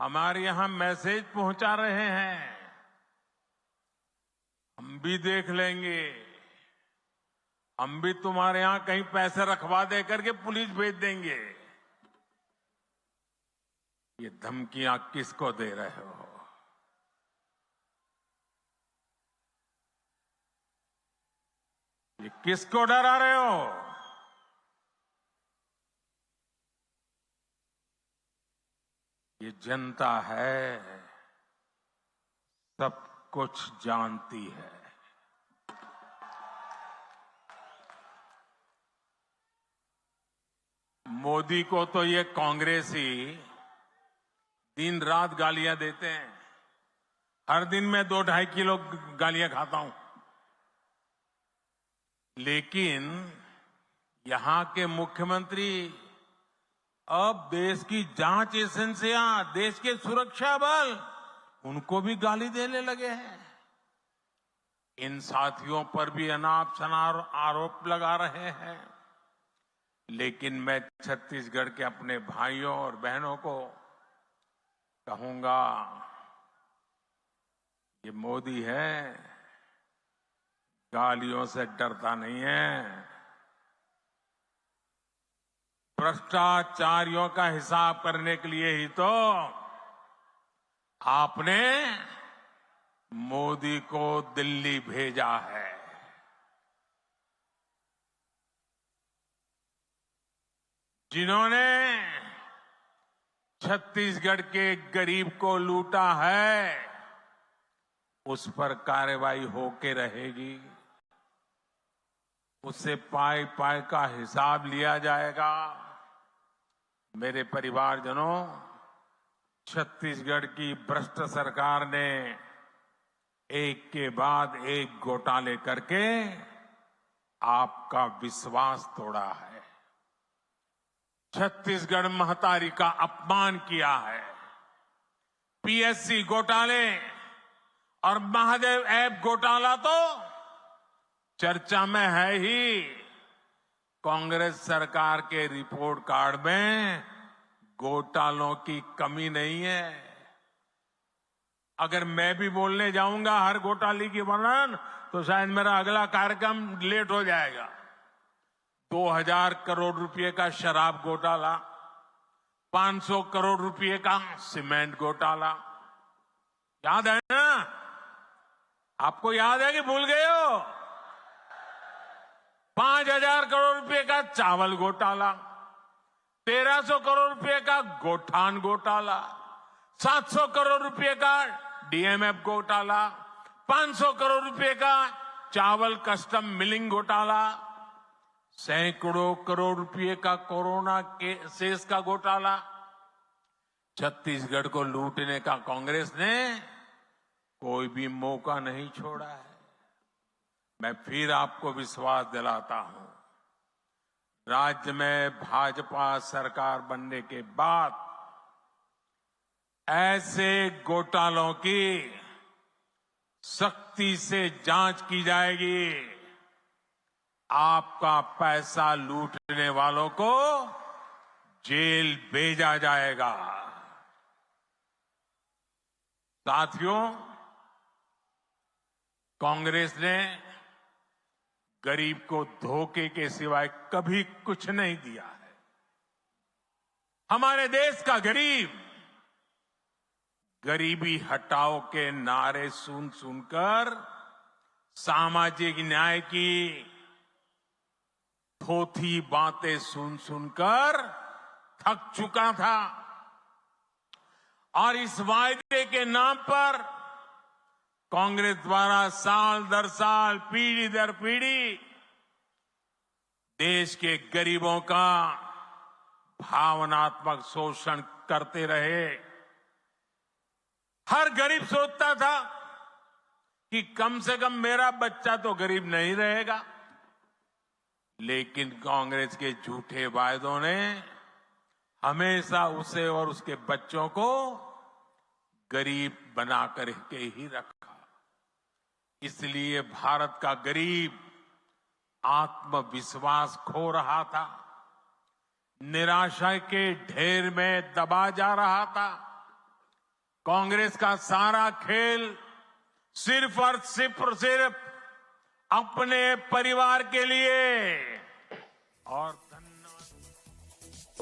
हमारे यहां मैसेज पहुंचा रहे हैं, हम भी देख लेंगे, हम भी तुम्हारे यहां कहीं पैसे रखवा दे करके पुलिस भेज देंगे। ये धमकियां किसको दे रहे हो? ये किसको डरा रहे हो? ये जनता है, सब कुछ जानती है। मोदी को तो ये कांग्रेसी दिन रात गालियां देते हैं। हर दिन मैं 2-2.5 किलो गालियां खाता हूं। लेकिन यहां के मुख्यमंत्री अब देश की जांच एजेंसियां, देश के सुरक्षा बल, उनको भी गाली देने लगे हैं। इन साथियों पर भी अनाप शनाप आरोप लगा रहे हैं। लेकिन मैं छत्तीसगढ़ के अपने भाइयों और बहनों को कहूंगा, ये मोदी है, गालियों से डरता नहीं है। भ्रष्टाचारियों का हिसाब करने के लिए ही तो आपने मोदी को दिल्ली भेजा है। जिन्होंने छत्तीसगढ़ के गरीब को लूटा है, उस पर कार्रवाई होके रहेगी। उससे पाई पाई का हिसाब लिया जाएगा। मेरे परिवारजनों, छत्तीसगढ़ की भ्रष्ट सरकार ने एक के बाद एक घोटाले करके आपका विश्वास तोड़ा है। छत्तीसगढ़ महतारी का अपमान किया है। पीएससी घोटाले और महादेव ऐप घोटाला तो चर्चा में है ही। कांग्रेस सरकार के रिपोर्ट कार्ड में घोटालों की कमी नहीं है। अगर मैं भी बोलने जाऊंगा हर घोटाले की वर्णन, तो शायद मेरा अगला कार्यक्रम लेट हो जाएगा। 2000 करोड़ रुपए का शराब घोटाला, 500 करोड़ रुपए का सीमेंट घोटाला, याद है ना? आपको याद है कि भूल गए हो? 5000 करोड़ रुपए का चावल घोटाला, 1300 करोड़ रुपए का गोठान घोटाला, 700 करोड़ रुपए का डीएमएफ घोटाला, 500 करोड़ रुपए का चावल कस्टम मिलिंग घोटाला, सैकड़ों करोड़ रुपए का कोरोना के सेस का घोटाला। छत्तीसगढ़ को लूटने का कांग्रेस ने कोई भी मौका नहीं छोड़ा है। मैं फिर आपको विश्वास दिलाता हूं, राज्य में भाजपा सरकार बनने के बाद ऐसे घोटालों की सख्ती से जांच की जाएगी। आपका पैसा लूटने वालों को जेल भेजा जाएगा। साथियों, कांग्रेस ने गरीब को धोखे के सिवाय कभी कुछ नहीं दिया है। हमारे देश का गरीब गरीबी हटाओ के नारे सुन सुनकर सामाजिक न्याय की थोथी बातें सुन सुनकर थक चुका था। और इस वायदे के नाम पर कांग्रेस द्वारा साल दर साल, पीढ़ी दर पीढ़ी देश के गरीबों का भावनात्मक शोषण करते रहे। हर गरीब सोचता था कि कम से कम मेरा बच्चा तो गरीब नहीं रहेगा। लेकिन कांग्रेस के झूठे वायदों ने हमेशा उसे और उसके बच्चों को गरीब बनाकर के ही रखा। इसलिए भारत का गरीब आत्मविश्वास खो रहा था, निराशा के ढेर में दबा जा रहा था। कांग्रेस का सारा खेल सिर्फ और सिर्फ अपने परिवार के लिए और